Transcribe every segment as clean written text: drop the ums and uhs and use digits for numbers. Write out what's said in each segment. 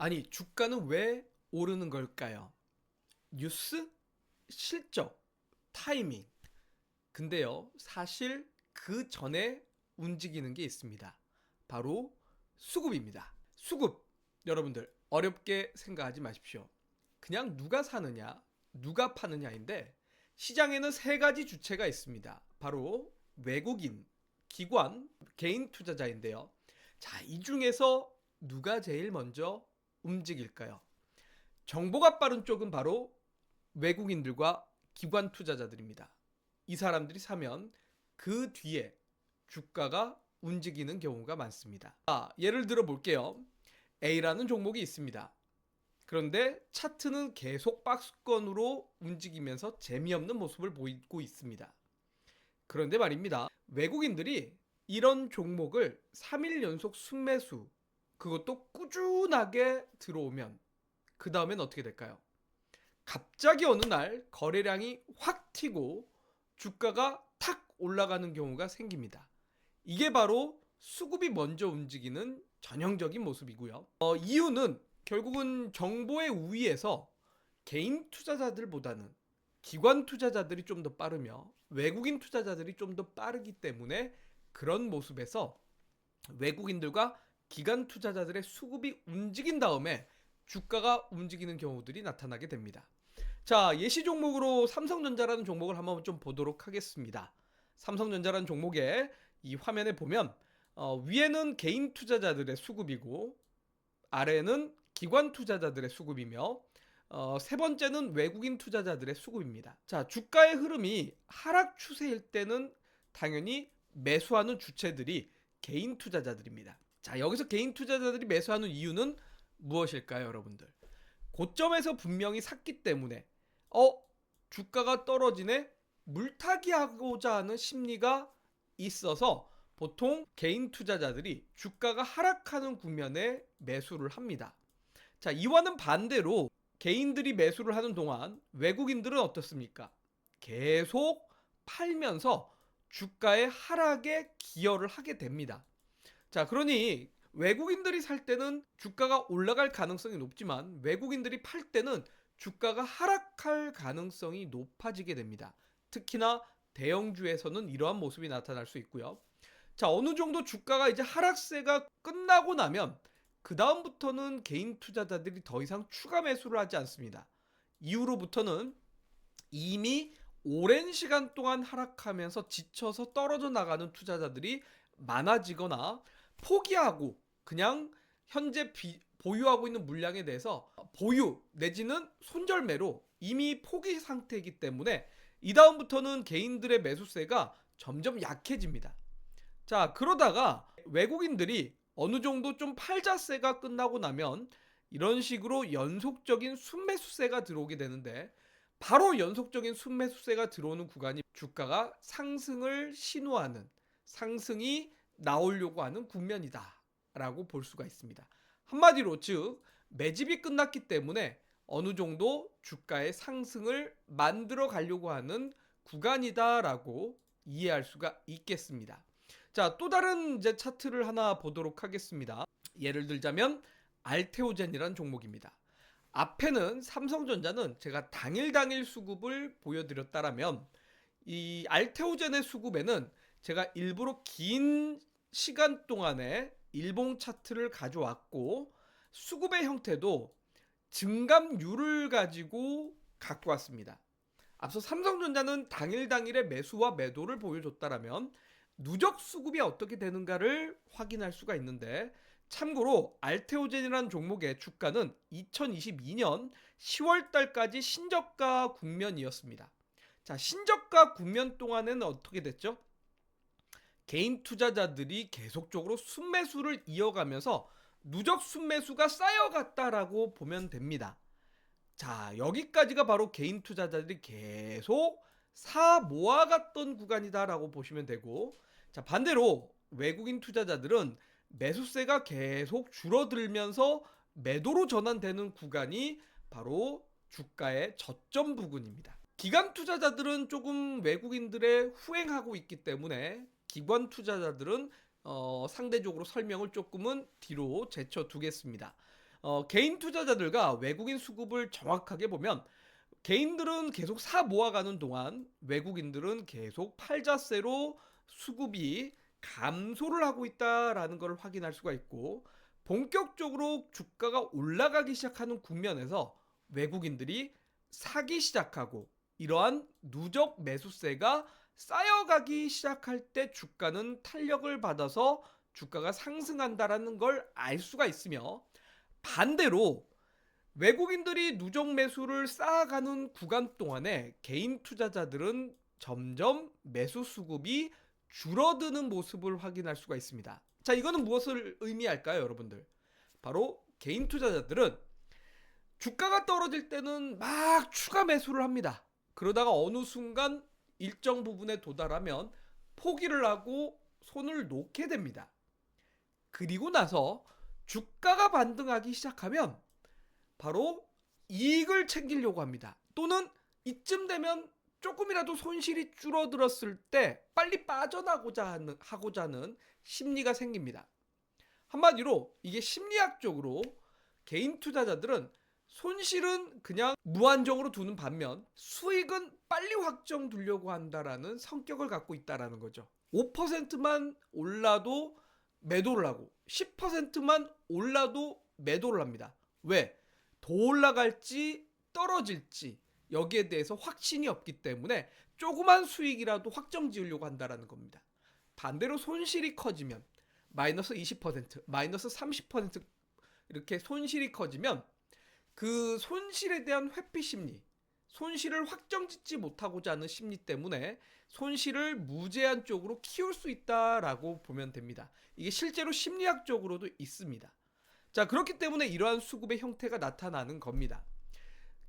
아니, 주가는 왜 오르는 걸까요? 뉴스, 실적, 타이밍. 근데요, 사실 그 전에 움직이는 게 있습니다. 바로 수급입니다. 수급. 여러분들, 어렵게 생각하지 마십시오. 그냥 누가 사느냐, 누가 파느냐인데, 시장에는 세 가지 주체가 있습니다. 바로 외국인, 기관, 개인 투자자인데요. 자, 이 중에서 누가 제일 먼저 움직일까요? 정보가 빠른 쪽은 바로 외국인들과 기관 투자자들입니다. 이 사람들이 사면 그 뒤에 주가가 움직이는 경우가 많습니다. 예를 들어 볼게요. A라는 종목이 있습니다. 그런데 차트는 계속 박스권으로 움직이면서 재미없는 모습을 보이고 있습니다. 그런데 말입니다. 외국인들이 이런 종목을 3일 연속 순매수, 그것도 꾸준하게 들어오면 그 다음엔 어떻게 될까요? 갑자기 어느 날 거래량이 확 튀고 주가가 탁 올라가는 경우가 생깁니다. 이게 바로 수급이 먼저 움직이는 전형적인 모습이고요. 이유는 결국은 정보의 우위에서 개인 투자자들보다는 기관 투자자들이 좀 더 빠르며 외국인 투자자들이 좀 더 빠르기 때문에 그런 모습에서 외국인들과 기관 투자자들의 수급이 움직인 다음에 주가가 움직이는 경우들이 나타나게 됩니다. 자, 예시 종목으로 삼성전자라는 종목을 한번 좀 보도록 하겠습니다. 삼성전자라는 종목에 이 화면에 보면 위에는 개인 투자자들의 수급이고 아래는 기관 투자자들의 수급이며 세 번째는 외국인 투자자들의 수급입니다. 자, 주가의 흐름이 하락 추세일 때는 당연히 매수하는 주체들이 개인 투자자들입니다. 자, 여기서 개인 투자자들이 매수하는 이유는 무엇일까요, 여러분들? 고점에서 분명히 샀기 때문에 주가가 떨어지네, 물타기 하고자 하는 심리가 있어서 보통 개인 투자자들이 주가가 하락하는 국면에 매수를 합니다. 자, 이와는 반대로 개인들이 매수를 하는 동안 외국인들은 어떻습니까? 계속 팔면서 주가의 하락에 기여를 하게 됩니다. 자, 그러니 외국인들이 살 때는 주가가 올라갈 가능성이 높지만 외국인들이 팔 때는 주가가 하락할 가능성이 높아지게 됩니다. 특히나 대형주에서는 이러한 모습이 나타날 수 있고요. 자, 어느 정도 주가가 이제 하락세가 끝나고 나면 그 다음부터는 개인 투자자들이 더 이상 추가 매수를 하지 않습니다. 이후로부터는 이미 오랜 시간 동안 하락하면서 지쳐서 떨어져 나가는 투자자들이 많아지거나 포기하고 그냥 현재 보유하고 있는 물량에 대해서 보유 내지는 손절매로 이미 포기 상태이기 때문에 이 다음부터는 개인들의 매수세가 점점 약해집니다. 자, 그러다가 외국인들이 어느 정도 좀 팔자세가 끝나고 나면 이런 식으로 연속적인 순매수세가 들어오게 되는데, 바로 연속적인 순매수세가 들어오는 구간이 주가가 상승을 신호하는, 상승이 나오려고 하는 국면이다 라고 볼 수가 있습니다. 한마디로 즉 매집이 끝났기 때문에 어느 정도 주가의 상승을 만들어 가려고 하는 구간이다 라고 이해할 수가 있겠습니다. 자, 또 다른 이제 차트를 하나 보도록 하겠습니다. 예를 들자면 알테오젠이라는 종목입니다. 앞에는 삼성전자는 제가 당일 수급을 보여드렸다라면 이 알테오젠의 수급에는 제가 일부러 긴 시간 동안에 일봉 차트를 가져왔고 수급의 형태도 증감률을 가지고 갖고 왔습니다. 앞서 삼성전자는 당일에 매수와 매도를 보여줬다라면 누적 수급이 어떻게 되는가를 확인할 수가 있는데, 참고로 알테오젠이라는 종목의 주가는 2022년 10월 달까지 신저가 국면이었습니다. 자, 신저가 국면 동안에는 어떻게 됐죠? 개인 투자자들이 계속적으로 순매수를 이어가면서 누적 순매수가 쌓여갔다라고 보면 됩니다. 자, 여기까지가 바로 개인 투자자들이 계속 사 모아갔던 구간이다라고 보시면 되고, 자, 반대로 외국인 투자자들은 매수세가 계속 줄어들면서 매도로 전환되는 구간이 바로 주가의 저점 부근입니다. 기관 투자자들은 조금 외국인들의 후행하고 있기 때문에 기관 투자자들은 상대적으로 설명을 조금은 뒤로 제쳐두겠습니다. 개인 투자자들과 외국인 수급을 정확하게 보면 개인들은 계속 사 모아가는 동안 외국인들은 계속 팔자세로 수급이 감소를 하고 있다라는 것을 확인할 수가 있고, 본격적으로 주가가 올라가기 시작하는 국면에서 외국인들이 사기 시작하고 이러한 누적 매수세가 쌓여가기 시작할 때 주가는 탄력을 받아서 주가가 상승한다라는 걸 알 수가 있으며, 반대로 외국인들이 누적 매수를 쌓아가는 구간 동안에 개인 투자자들은 점점 매수 수급이 줄어드는 모습을 확인할 수가 있습니다. 자, 이거는 무엇을 의미할까요, 여러분들? 바로 개인 투자자들은 주가가 떨어질 때는 막 추가 매수를 합니다. 그러다가 어느 순간 일정 부분에 도달하면 포기를 하고 손을 놓게 됩니다. 그리고 나서 주가가 반등하기 시작하면 바로 이익을 챙기려고 합니다. 또는 이쯤 되면 조금이라도 손실이 줄어들었을 때 빨리 빠져나고자 하는 심리가 생깁니다. 한마디로 이게 심리학적으로 개인 투자자들은 손실은 그냥 무한정으로 두는 반면 수익은 빨리 확정두려고 한다라는 성격을 갖고 있다라는 거죠. 5%만 올라도 매도를 하고 10%만 올라도 매도를 합니다. 왜? 더 올라갈지 떨어질지 여기에 대해서 확신이 없기 때문에 조그만 수익이라도 확정 지으려고 한다라는 겁니다. 반대로 손실이 커지면 마이너스 20%, 마이너스 30% 이렇게 손실이 커지면 그 손실에 대한 회피 심리, 손실을 확정짓지 못하고자 하는 심리 때문에 손실을 무제한 쪽으로 키울 수 있다라고 보면 됩니다. 이게 실제로 심리학적으로도 있습니다. 자, 그렇기 때문에 이러한 수급의 형태가 나타나는 겁니다.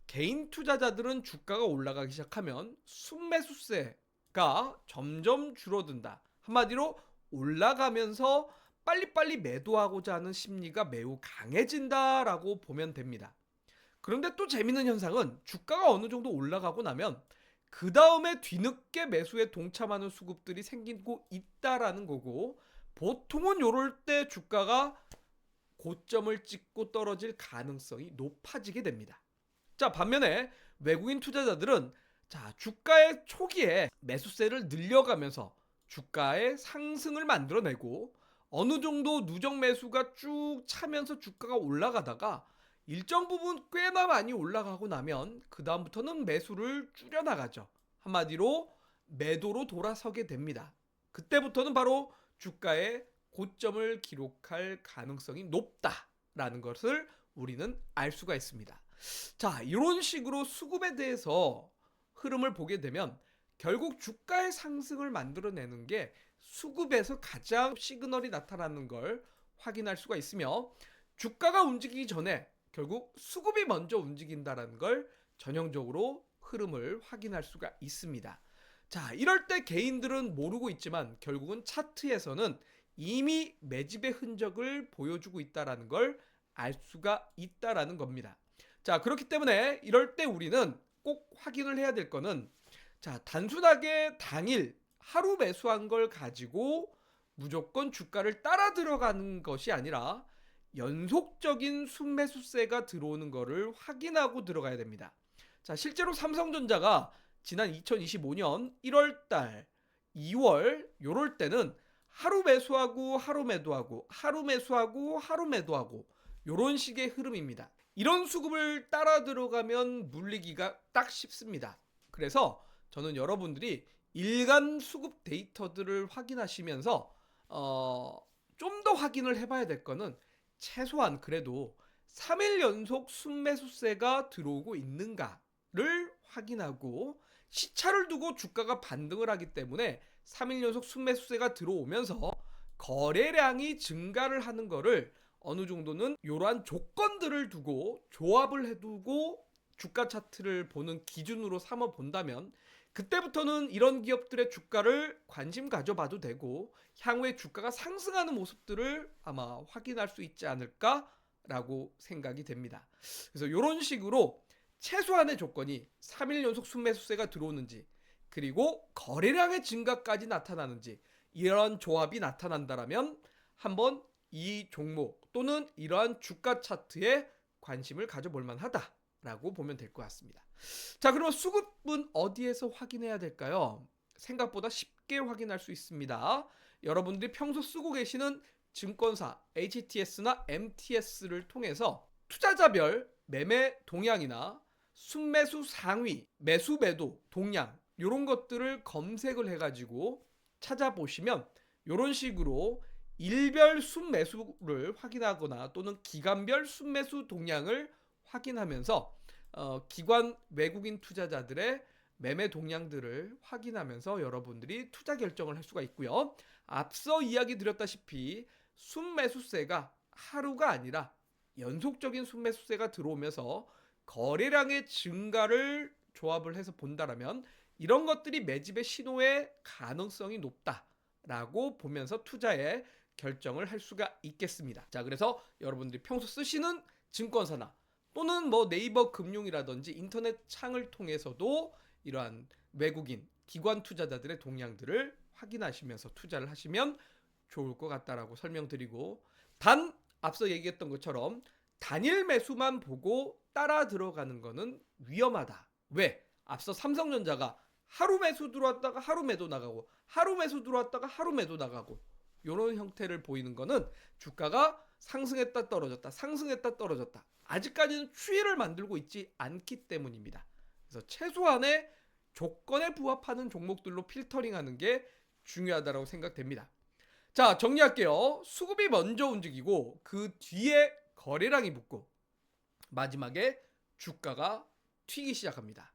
개인 투자자들은 주가가 올라가기 시작하면 순매수세가 점점 줄어든다. 한마디로 올라가면서 빨리빨리 매도하고자 하는 심리가 매우 강해진다라고 보면 됩니다. 그런데 또 재밌는 현상은 주가가 어느 정도 올라가고 나면 그 다음에 뒤늦게 매수에 동참하는 수급들이 생기고 있다라는 거고, 보통은 이럴 때 주가가 고점을 찍고 떨어질 가능성이 높아지게 됩니다. 자, 반면에 외국인 투자자들은 주가의 초기에 매수세를 늘려가면서 주가의 상승을 만들어내고 어느 정도 누적 매수가 쭉 차면서 주가가 올라가다가 일정 부분 꽤나 많이 올라가고 나면 그 다음부터는 매수를 줄여나가죠. 한마디로 매도로 돌아서게 됩니다. 그때부터는 바로 주가의 고점을 기록할 가능성이 높다라는 것을 우리는 알 수가 있습니다. 자, 이런 식으로 수급에 대해서 흐름을 보게 되면 결국 주가의 상승을 만들어내는 게 수급에서 가장 시그널이 나타나는 걸 확인할 수가 있으며, 주가가 움직이기 전에 결국 수급이 먼저 움직인다는 걸 전형적으로 흐름을 확인할 수가 있습니다. 자, 이럴 때 개인들은 모르고 있지만 결국은 차트에서는 이미 매집의 흔적을 보여주고 있다는 걸 알 수가 있다는 겁니다. 자, 그렇기 때문에 이럴 때 우리는 꼭 확인을 해야 될 거는, 단순하게 당일 하루 매수한 걸 가지고 무조건 주가를 따라 들어가는 것이 아니라 연속적인 순매수세가 들어오는 것을 확인하고 들어가야 됩니다. 자, 실제로 삼성전자가 지난 2025년 1월달, 2월 요럴 때는 하루 매수하고 하루 매도하고 하루 매수하고 하루 매도하고 요런 식의 흐름입니다. 이런 수급을 따라 들어가면 물리기가 딱 쉽습니다. 그래서 저는 여러분들이 일간 수급 데이터들을 확인하시면서 좀 더 확인을 해봐야 될 거는 최소한 그래도 3일 연속 순매수세가 들어오고 있는가를 확인하고, 시차를 두고 주가가 반등을 하기 때문에 3일 연속 순매수세가 들어오면서 거래량이 증가를 하는 거를 어느 정도는 이러한 조건들을 두고 조합을 해두고 주가 차트를 보는 기준으로 삼아 본다면 그때부터는 이런 기업들의 주가를 관심 가져봐도 되고 향후에 주가가 상승하는 모습들을 아마 확인할 수 있지 않을까라고 생각이 됩니다. 그래서 이런 식으로 최소한의 조건이 3일 연속 순매수세가 들어오는지, 그리고 거래량의 증가까지 나타나는지, 이런 조합이 나타난다면 한번 이 종목 또는 이러한 주가 차트에 관심을 가져볼 만하다라고 보면 될 것 같습니다. 자, 그러면 수급은 어디에서 확인해야 될까요? 생각보다 쉽게 확인할 수 있습니다. 여러분들이 평소 쓰고 계시는 증권사 HTS나 MTS를 통해서 투자자별 매매 동향이나 순매수 상위, 매수 매도 동향 이런 것들을 검색을 해가지고 찾아보시면 이런 식으로 일별 순매수를 확인하거나 또는 기간별 순매수 동향을 확인하면서 기관 외국인 투자자들의 매매 동향들을 확인하면서 여러분들이 투자 결정을 할 수가 있고요. 앞서 이야기 드렸다시피 순매수세가 하루가 아니라 연속적인 순매수세가 들어오면서 거래량의 증가를 조합을 해서 본다라면 이런 것들이 매집의 신호의 가능성이 높다라고 보면서 투자에 결정을 할 수가 있겠습니다. 자, 그래서 여러분들이 평소 쓰시는 증권사나 또는 뭐 네이버 금융이라든지 인터넷 창을 통해서도 이러한 외국인 기관 투자자들의 동향들을 확인하시면서 투자를 하시면 좋을 것 같다라고 설명드리고, 단 앞서 얘기했던 것처럼 단일 매수만 보고 따라 들어가는 거는 위험하다. 왜? 앞서 삼성전자가 하루 매수 들어왔다가 하루 매도 나가고 하루 매수 들어왔다가 하루 매도 나가고 이런 형태를 보이는 거는 주가가 상승했다 떨어졌다 상승했다 떨어졌다 아직까지는 추이를 만들고 있지 않기 때문입니다. 그래서 최소한의 조건에 부합하는 종목들로 필터링하는 게 중요하다고 생각됩니다. 자, 정리할게요. 수급이 먼저 움직이고 그 뒤에 거래량이 붙고 마지막에 주가가 튀기 시작합니다.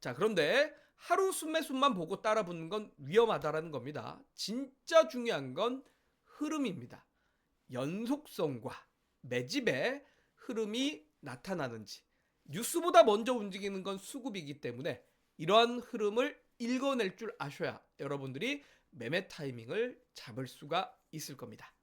자, 그런데 하루 순매수만 보고 따라 붙는 건 위험하다라는 겁니다. 진짜 중요한 건 흐름입니다. 연속성과 매집의 흐름이 나타나는지, 뉴스보다 먼저 움직이는 건 수급이기 때문에 이러한 흐름을 읽어낼 줄 아셔야 여러분들이 매매 타이밍을 잡을 수가 있을 겁니다.